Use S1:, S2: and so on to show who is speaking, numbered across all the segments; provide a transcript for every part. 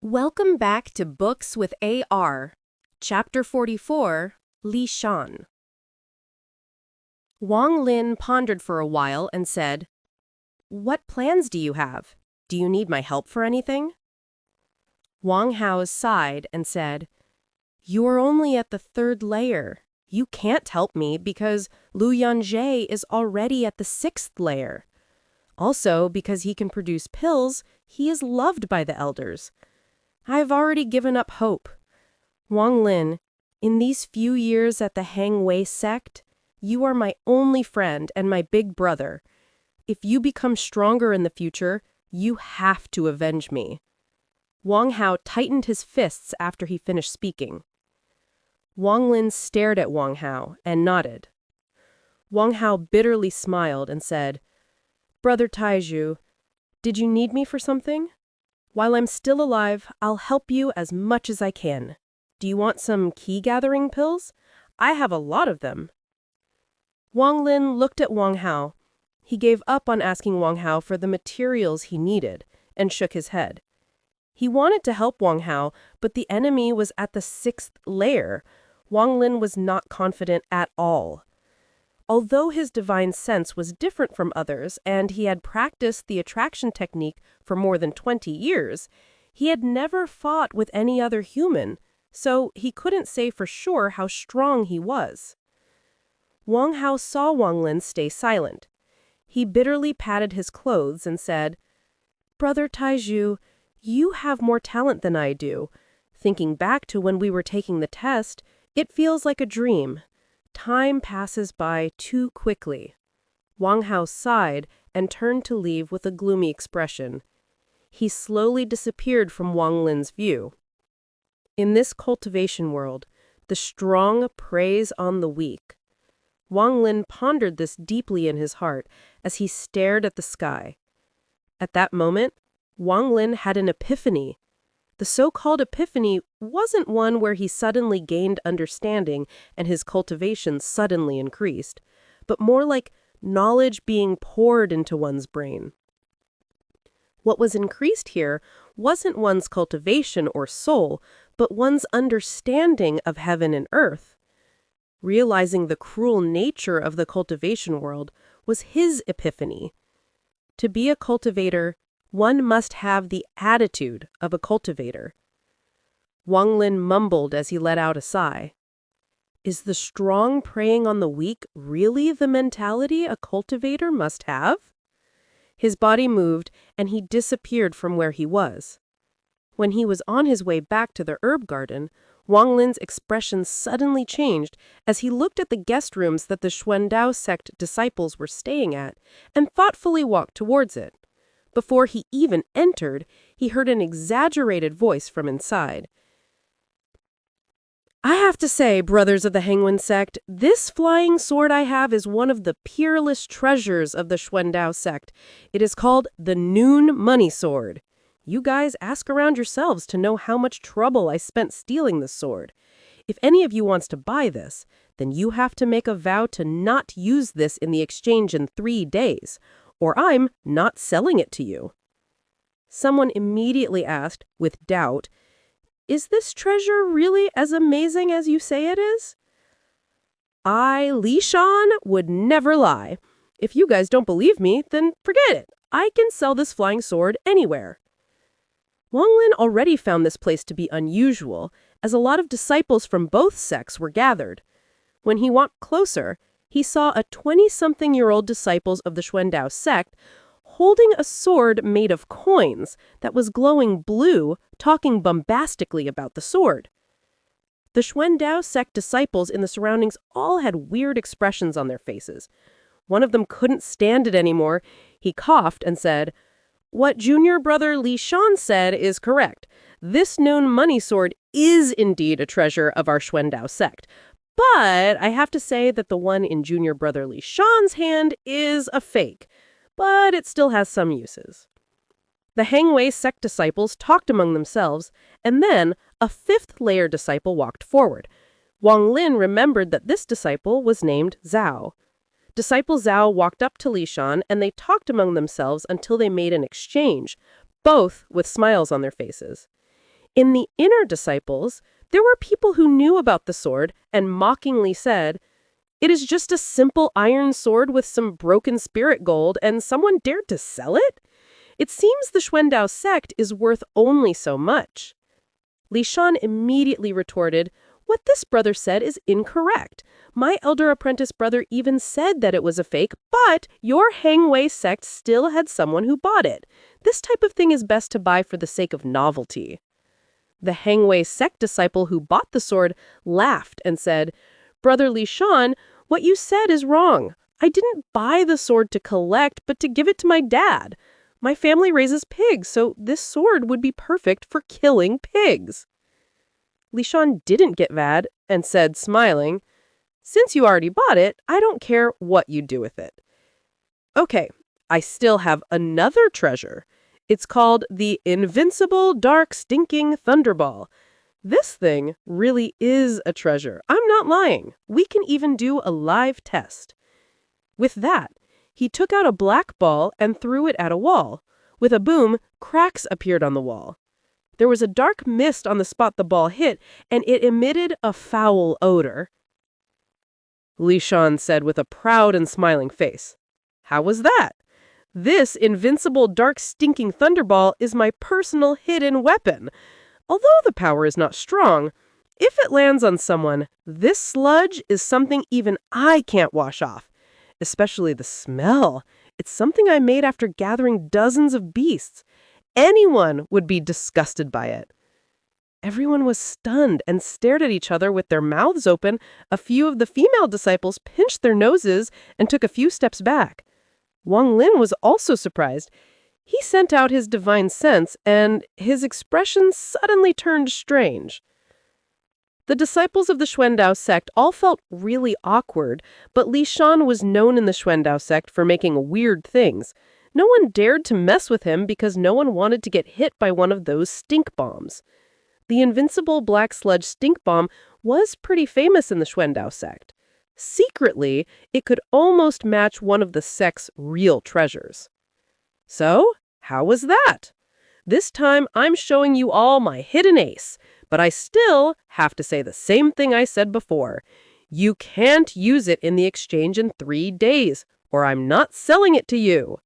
S1: Welcome back to Books with AR, Chapter 44, Li Shan. Wang Lin pondered for a while and said, "What plans do you have? Do you need my help for anything?" Wang Hao sighed and said, "You are only at the 3rd layer. You can't help me because Lu Yanjie is already at the 6th layer. Also, because he can produce pills, he is loved by the elders. I've already given up hope. Wang Lin, in these few years at the Hang Sect, you are my only friend and my big brother. If you become stronger in the future, you have to avenge me." Wang Hao tightened his fists after he finished speaking. Wang Lin stared at Wang Hao and nodded. Wang Hao bitterly smiled and said, "Brother Taizhu, did you need me for something? While I'm still alive, I'll help you as much as I can. Do you want some key-gathering pills? I have a lot of them." Wang Lin looked at Wang Hao. He gave up on asking Wang Hao for the materials he needed and shook his head. He wanted to help Wang Hao, but the enemy was at the 6th layer. Wang Lin was not confident at all. Although his divine sense was different from others and he had practiced the attraction technique for more than 20 years, he had never fought with any other human, so he couldn't say for sure how strong he was. Wang Hao saw Wang Lin stay silent. He bitterly patted his clothes and said, "Brother Taizhu, you have more talent than I do. Thinking back to when we were taking the test, it feels like a dream. Time passes by too quickly." Wang Hao sighed and turned to leave with a gloomy expression. He slowly disappeared from Wang Lin's view. In this cultivation world, the strong preys on the weak. Wang Lin pondered this deeply in his heart as he stared at the sky. At that moment, Wang Lin had an epiphany. The so-called epiphany wasn't one where he suddenly gained understanding and his cultivation suddenly increased, but more like knowledge being poured into one's brain. What was increased here wasn't one's cultivation or soul, but one's understanding of heaven and earth. Realizing the cruel nature of the cultivation world was his epiphany. To be a cultivator, one must have the attitude of a cultivator. Wang Lin mumbled as he let out a sigh. Is the strong preying on the weak really the mentality a cultivator must have? His body moved and he disappeared from where he was. When he was on his way back to the herb garden, Wang Lin's expression suddenly changed as he looked at the guest rooms that the Xuan Dao Sect disciples were staying at and thoughtfully walked towards it. Before he even entered, he heard an exaggerated voice from inside. "I have to say, brothers of the Hangwen Sect, this flying sword I have is one of the peerless treasures of the Xuan Dao Sect. It is called the Noon Money Sword. You guys ask around yourselves to know how much trouble I spent stealing this sword. If any of you wants to buy this, then you have to make a vow to not use this in the exchange in 3 days, or I'm not selling it to you." Someone immediately asked, with doubt, "Is this treasure really as amazing as you say it is?" "I, Li Shan, would never lie. If you guys don't believe me, then forget it. I can sell this flying sword anywhere." Wang Lin already found this place to be unusual, as a lot of disciples from both sects were gathered. When he walked closer, he saw a 20-something-year-old disciples of the Xuan Dao Sect holding a sword made of coins that was glowing blue, talking bombastically about the sword. The Xuan Dao Sect disciples in the surroundings all had weird expressions on their faces. One of them couldn't stand it anymore. He coughed and said, "What junior brother Li Shan said is correct. This known money sword is indeed a treasure of our Xuan Dao Sect. But I have to say that the one in junior brother Li Shan's hand is a fake, but it still has some uses." The Hang Sect disciples talked among themselves, and then a 5th layer disciple walked forward. Wang Lin remembered that this disciple was named Zhao. Disciple Zhao walked up to Li Shan, and they talked among themselves until they made an exchange, both with smiles on their faces. In the inner disciples, there were people who knew about the sword and mockingly said, "It is just a simple iron sword with some broken spirit gold, and someone dared to sell it? It seems the Xuan Dao Sect is worth only so much." Li Shan immediately retorted, "What this brother said is incorrect. My elder apprentice brother even said that it was a fake, but your Hangwei sect still had someone who bought it. This type of thing is best to buy for the sake of novelty." The Hangwei sect disciple who bought the sword laughed and said, "Brother Li Shan, what you said is wrong. I didn't buy the sword to collect, but to give it to my dad. My family raises pigs, so this sword would be perfect for killing pigs." Li Shan didn't get mad and said, smiling, "Since you already bought it, I don't care what you do with it." Okay, I still have another treasure. It's called the Invincible Dark Stinking Thunderball. This thing really is a treasure. I'm not lying. We can even do a live test. With that, he took out a black ball and threw it at a wall. With a boom, cracks appeared on the wall. There was a dark mist on the spot the ball hit, and it emitted a foul odor. Li Shan said with a proud and smiling face, "How was that? This Invincible Dark Stinking Thunderball is my personal hidden weapon. Although the power is not strong, if it lands on someone, this sludge is something even I can't wash off. Especially the smell. It's something I made after gathering dozens of beasts. Anyone would be disgusted by it." Everyone was stunned and stared at each other with their mouths open. A few of the female disciples pinched their noses and took a few steps back. Wang Lin was also surprised. He sent out his divine sense, and his expression suddenly turned strange. The disciples of the Xuan Dao Sect all felt really awkward, but Li Shan was known in the Xuan Dao Sect for making weird things. No one dared to mess with him because no one wanted to get hit by one of those stink bombs. The invincible black sludge stink bomb was pretty famous in the Xuan Dao Sect. Secretly, it could almost match one of the sect's real treasures. So, how was that? This time, I'm showing you all my hidden ace, but I still have to say the same thing I said before. You can't use it in the exchange in 3 days, or I'm not selling it to you.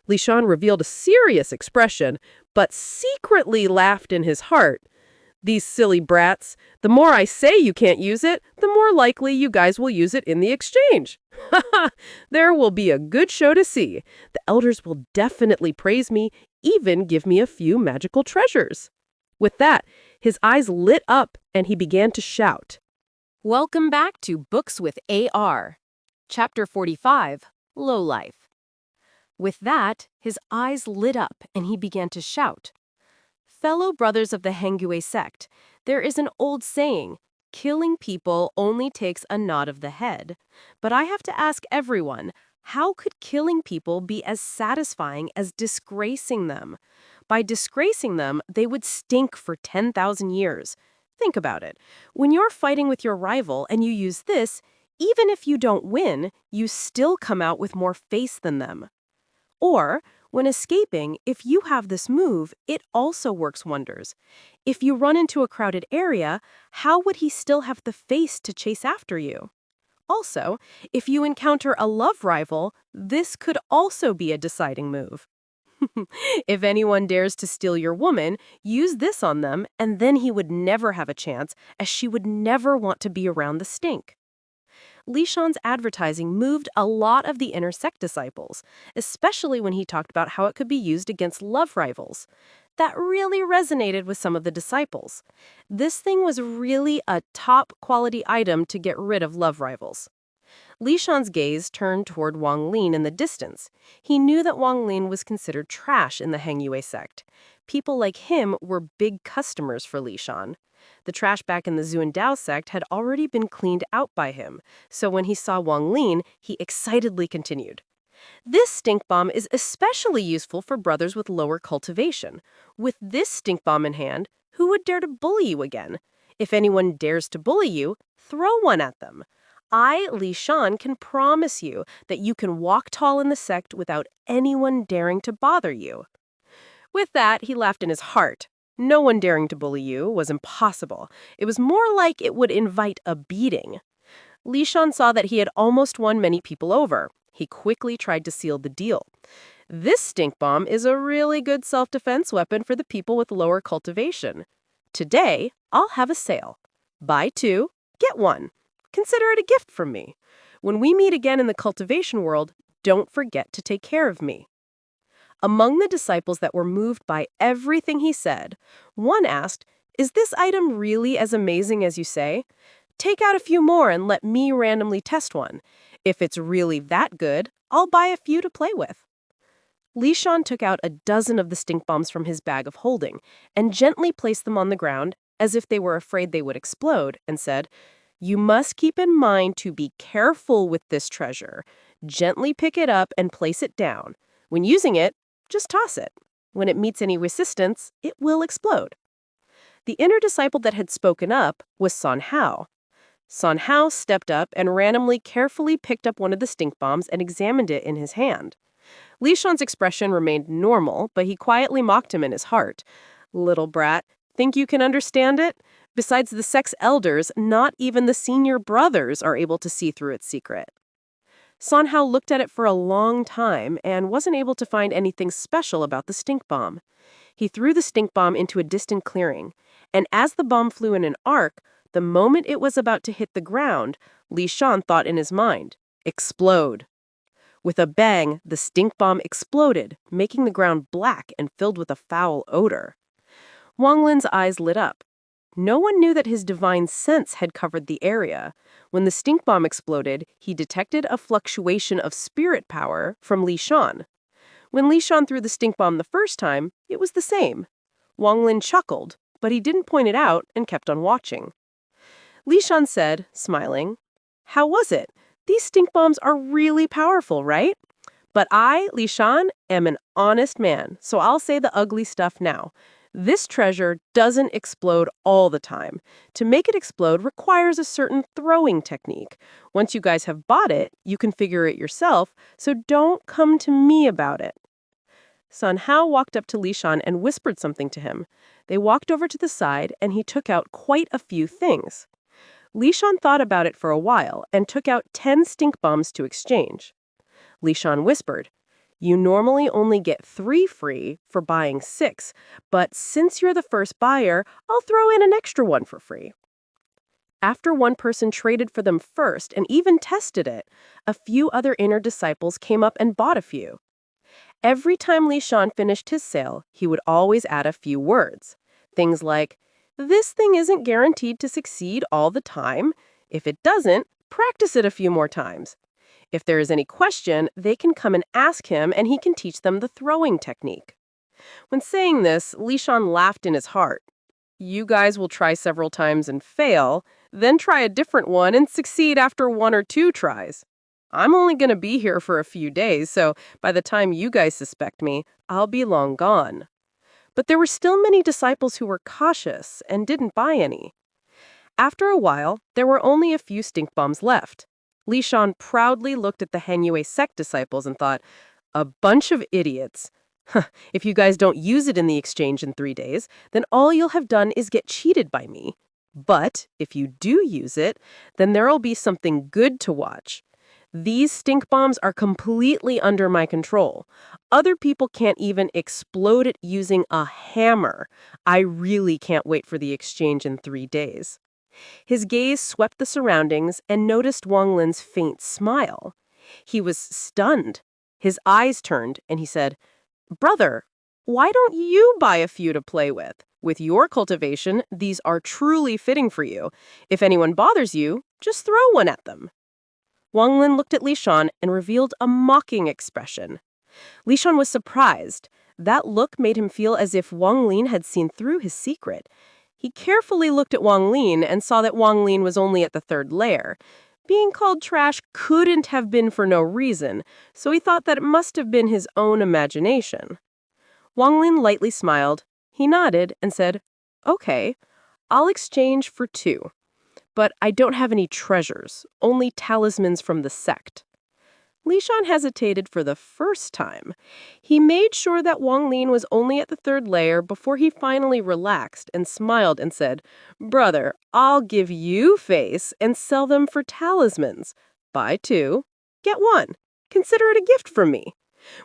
S1: Li Shan revealed a serious expression, but secretly laughed in his heart. These silly brats, the more I say you can't use it, the more likely you guys will use it in the exchange. There will be a good show to see. The elders will definitely praise me, even give me a few magical treasures. With that, his eyes lit up and he began to shout. Welcome back to Books with AR. Chapter 45, Lowlife. With that, his eyes lit up and he began to shout. Fellow brothers of the Hangwei sect, there is an old saying, killing people only takes a nod of the head. But I have to ask everyone, how could killing people be as satisfying as disgracing them? By disgracing them, they would stink for 10,000 years. Think about it. When you're fighting with your rival and you use this, even if you don't win, you still come out with more face than them. Or, when escaping, if you have this move, it also works wonders. If you run into a crowded area, how would he still have the face to chase after you? Also, if you encounter a love rival, this could also be a deciding move. If anyone dares to steal your woman, use this on them, and then he would never have a chance, as she would never want to be around the stink. Li Shan's advertising moved a lot of the inner sect disciples, especially when he talked about how it could be used against love rivals. That really resonated with some of the disciples. This thing was really a top-quality item to get rid of love rivals. Li Shan's gaze turned toward Wang Lin in the distance. He knew that Wang Lin was considered trash in the Hangwei sect. People like him were big customers for Li Shan. The trash back in the Xuan Dao Sect had already been cleaned out by him, so when he saw Wang Lin, he excitedly continued. This stink bomb is especially useful for brothers with lower cultivation. With this stink bomb in hand, who would dare to bully you again? If anyone dares to bully you, throw one at them. I, Li Shan, can promise you that you can walk tall in the sect without anyone daring to bother you. With that, he laughed in his heart. No one daring to bully you was impossible. It was more like it would invite a beating. Li Shan saw that he had almost won many people over. He quickly tried to seal the deal. This stink bomb is a really good self-defense weapon for the people with lower cultivation. Today, I'll have a sale. Buy 2, get 1. Consider it a gift from me. When we meet again in the cultivation world, don't forget to take care of me. Among the disciples that were moved by everything he said, one asked, "Is this item really as amazing as you say? Take out a few more and let me randomly test one. If it's really that good, I'll buy a few to play with." Li Shan took out a dozen of the stink bombs from his bag of holding and gently placed them on the ground as if they were afraid they would explode and said, "You must keep in mind to be careful with this treasure. Gently pick it up and place it down. When using it, just toss it. When it meets any resistance, it will explode." The inner disciple that had spoken up was Xuan Hao. Xuan Hao stepped up and randomly carefully picked up one of the stink bombs and examined it in his hand. Li Shan's expression remained normal, but he quietly mocked him in his heart. "Little brat, think you can understand it? Besides the sect's elders, not even the senior brothers are able to see through its secret." Xuan Hao looked at it for a long time and wasn't able to find anything special about the stink bomb. He threw the stink bomb into a distant clearing, and as the bomb flew in an arc, the moment it was about to hit the ground, Li Shan thought in his mind, "Explode." With a bang, the stink bomb exploded, making the ground black and filled with a foul odor. Wang Lin's eyes lit up. No one knew that his divine sense had covered the area. When the stink bomb exploded, he detected a fluctuation of spirit power from Li Shan. When Li Shan threw the stink bomb the first time, it was the same. Wang Lin chuckled, but he didn't point it out and kept on watching. Li Shan said, smiling, "How was it? These stink bombs are really powerful, right? But I, Li Shan, am an honest man, so I'll say the ugly stuff now. This treasure doesn't explode all the time. To make it explode requires a certain throwing technique. Once you guys have bought it, you can figure it yourself, so don't come to me about it." Xuan Hao walked up to Li Shan and whispered something to him. They walked over to the side, and he took out quite a few things. Li Shan thought about it for a while and took out 10 stink bombs to exchange. Li Shan whispered, "You normally only get 3 free for buying 6, but since you're the first buyer, I'll throw in an extra one for free." After one person traded for them first and even tested it, a few other inner disciples came up and bought a few. Every time Li Shan finished his sale, he would always add a few words. Things like, "This thing isn't guaranteed to succeed all the time. If it doesn't, practice it a few more times. If there is any question, they can come and ask him and he can teach them the throwing technique." When saying this, Li Shan laughed in his heart. "You guys will try several times and fail, then try a different one and succeed after 1 or 2 tries. I'm only going to be here for a few days, so by the time you guys suspect me, I'll be long gone." But there were still many disciples who were cautious and didn't buy any. After a while, there were only a few stink bombs left. Li Shan proudly looked at the Renegade Sect disciples and thought, "A bunch of idiots. If you guys don't use it in the exchange in 3 days, then all you'll have done is get cheated by me. But if you do use it, then there'll be something good to watch. These stink bombs are completely under my control. Other people can't even explode it using a hammer. I really can't wait for the exchange in 3 days." His gaze swept the surroundings and noticed Wang Lin's faint smile. He was stunned. His eyes turned, and he said, "Brother, why don't you buy a few to play with? With your cultivation, these are truly fitting for you. If anyone bothers you, just throw one at them." Wang Lin looked at Li Shan and revealed a mocking expression. Li Shan was surprised. That look made him feel as if Wang Lin had seen through his secret. He carefully looked at Wang Lin and saw that Wang Lin was only at the 3rd layer. Being called trash couldn't have been for no reason, so he thought that it must have been his own imagination. Wang Lin lightly smiled. He nodded and said, "Okay, I'll exchange for 2. But I don't have any treasures, only talismans from the sect." Li Shan hesitated for the first time. He made sure that Wang Lin was only at the third layer before he finally relaxed and smiled and said, "Brother, I'll give you face and sell them for talismans. Buy 2, get 1. Consider it a gift from me.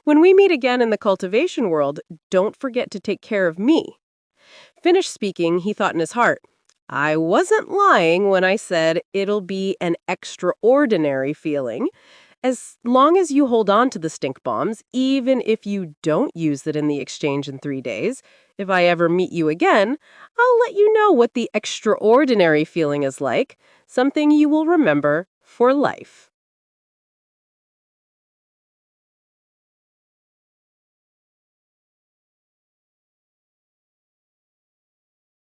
S1: When we meet again in the cultivation world, don't forget to take care of me." Finished speaking, he thought in his heart, I wasn't lying when I said it'll be an extraordinary feeling. As long as you hold on to the stink bombs, even if you don't use it in the exchange in 3 days, if I ever meet you again, I'll let you know what the extraordinary feeling is like, something you will remember for life.